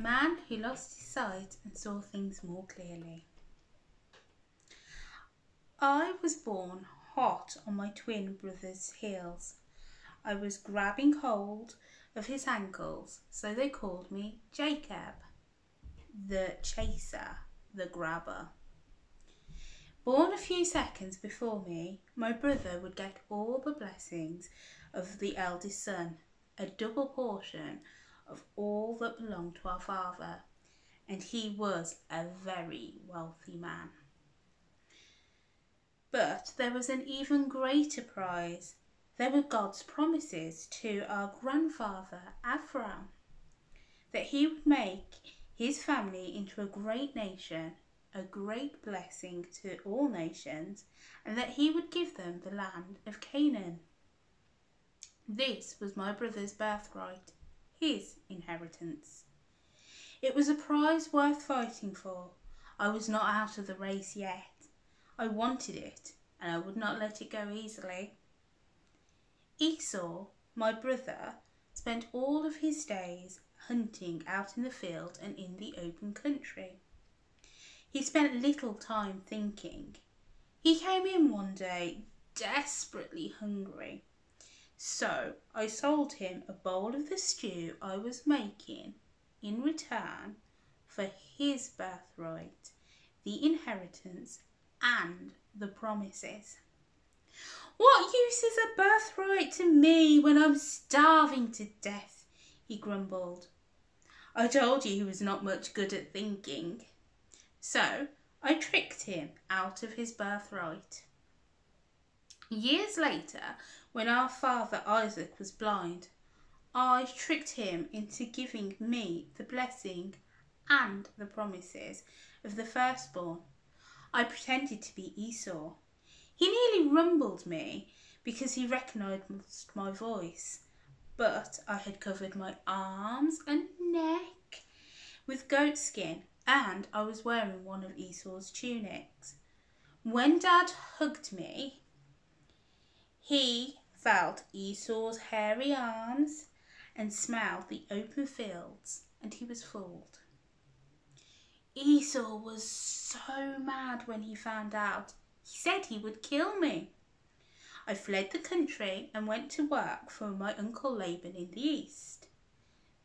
man who lost his sight and saw things more clearly. I was born hot on my twin brother's heels. I was grabbing hold of his ankles, so they called me Jacob, the chaser, the grabber. Born a few seconds before me, my brother would get all the blessings of the eldest son, a double portion of all that belonged to our father, and he was a very wealthy man. But there was an even greater prize. There were God's promises to our grandfather Abraham, that he would make his family into a great nation, a great blessing to all nations, and that he would give them the land of Canaan. This was my brother's birthright, his inheritance. It was a prize worth fighting for. I was not out of the race yet. I wanted it, and I would not let it go easily. Esau, my brother, spent all of his days hunting out in the field and in the open country. He spent little time thinking. He came in one day desperately hungry. So I sold him a bowl of the stew I was making in return for his birthright, the inheritance, and the promises. "What use is a birthright to me when I'm starving to death?" he grumbled. I told you he was not much good at thinking. So I tricked him out of his birthright. Years later, when our father Isaac was blind, I tricked him into giving me the blessing and the promises of the firstborn. I pretended to be Esau. He nearly rumbled me because he recognised my voice, but I had covered my arms and neck with goat skin, and I was wearing one of Esau's tunics. When Dad hugged me, he felt Esau's hairy arms and smelled the open fields, and he was fooled. Esau was so mad when he found out. He said he would kill me. I fled the country and went to work for my uncle Laban in the east.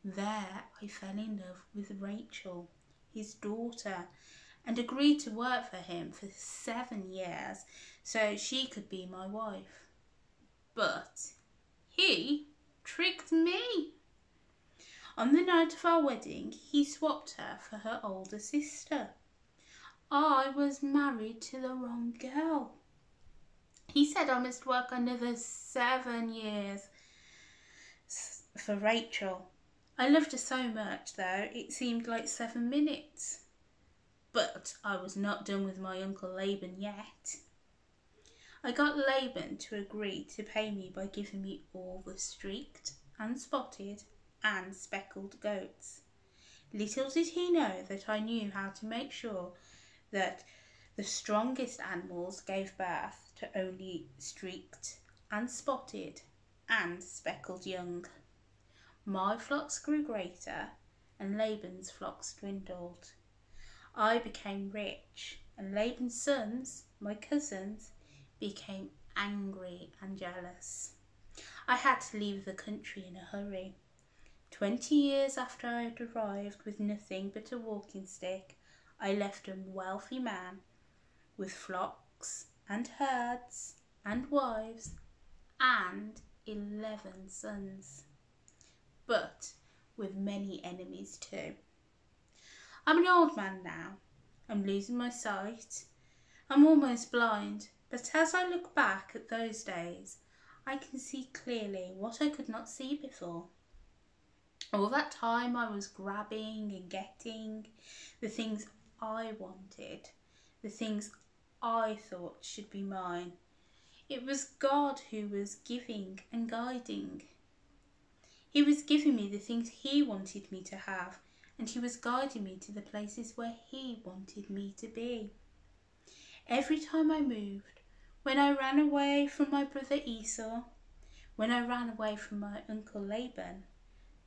There I fell in love with Rachel, his daughter, and agreed to work for him for 7 years so she could be my wife. But he tricked me. On the night of our wedding, he swapped her for her older sister. I was married to the wrong girl. He said I must work another 7 years for Rachel. I loved her so much, though, it seemed like 7 minutes. But I was not done with my uncle Laban yet. I got Laban to agree to pay me by giving me all the streaked and spotted and speckled goats. Little did he know that I knew how to make sure that the strongest animals gave birth to only streaked and spotted and speckled young. My flocks grew greater and Laban's flocks dwindled. I became rich and Laban's sons, my cousins, became angry and jealous. I had to leave the country in a hurry. 20 years after I had arrived with nothing but a walking stick, I left a wealthy man with flocks and herds and wives and 11 sons, but with many enemies too. I'm an old man now. I'm losing my sight. I'm almost blind, but as I look back at those days, I can see clearly what I could not see before. All that time I was grabbing and getting the things I wanted, the things I thought should be mine. It was God who was giving and guiding. He was giving me the things He wanted me to have, and He was guiding me to the places where He wanted me to be. Every time I moved, when I ran away from my brother Esau, when I ran away from my uncle Laban,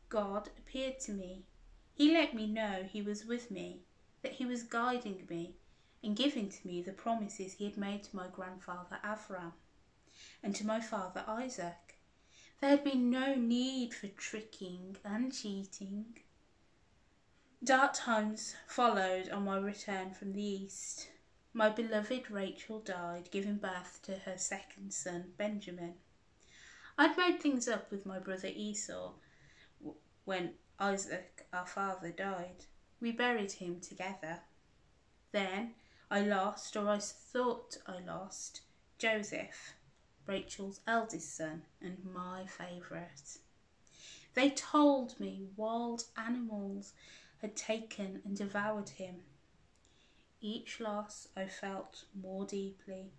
God appeared to me. He let me know he was with me, that he was guiding me and giving to me the promises he had made to my grandfather Avram and to my father Isaac. There had been no need for tricking and cheating. Dark times followed on my return from the East. My beloved Rachel died, giving birth to her second son, Benjamin. I'd made things up with my brother Esau when Isaac, our father, died. We buried him together. Then I lost, or I thought I lost, Joseph, Rachel's eldest son and my favourite. They told me wild animals had taken and devoured him. Each loss I felt more deeply.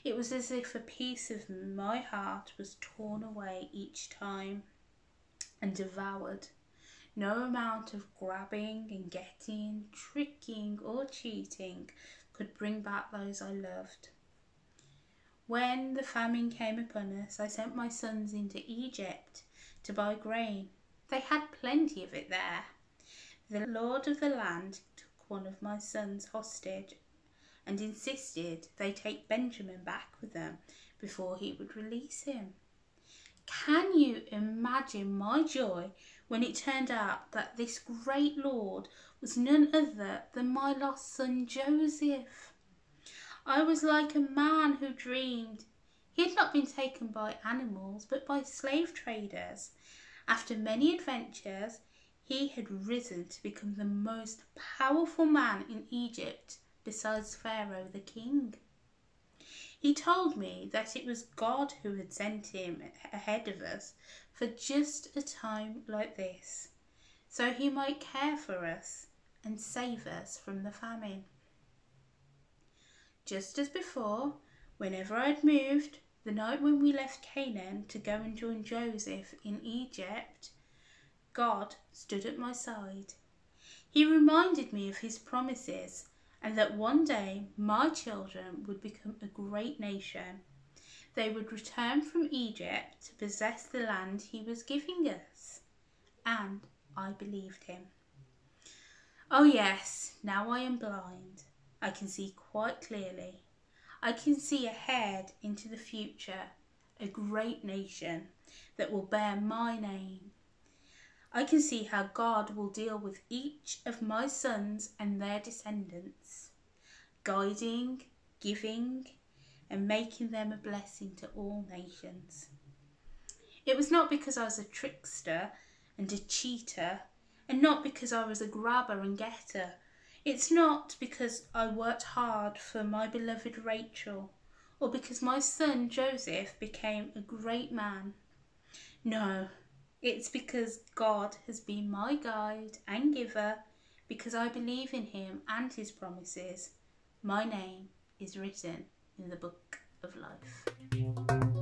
It was as if a piece of my heart was torn away each time and devoured. No amount of grabbing and getting, tricking or cheating could bring back those I loved. When the famine came upon us, I sent my sons into Egypt to buy grain. They had plenty of it there. The lord of the land took one of my sons hostage and insisted they take Benjamin back with them before he would release him. Can you imagine my joy when it turned out that this great lord was none other than my lost son Joseph? I was like a man who dreamed. He had not been taken by animals, but by slave traders. After many adventures, he had risen to become the most powerful man in Egypt besides Pharaoh the king. He told me that it was God who had sent him ahead of us for just a time like this, so he might care for us and save us from the famine. Just as before, whenever I'd moved, the night when we left Canaan to go and join Joseph in Egypt, God stood at my side. He reminded me of his promises and that one day my children would become a great nation. They would return from Egypt to possess the land he was giving us. And I believed him. Oh yes, now I am blind. I can see quite clearly. I can see ahead into the future, a great nation that will bear my name. I can see how God will deal with each of my sons and their descendants, guiding, giving, and making them a blessing to all nations. It was not because I was a trickster and a cheater, and not because I was a grabber and getter. It's not because I worked hard for my beloved Rachel, or because my son Joseph became a great man. No, it's because God has been my guide and giver, because I believe in him and his promises. My name is written in the book of life.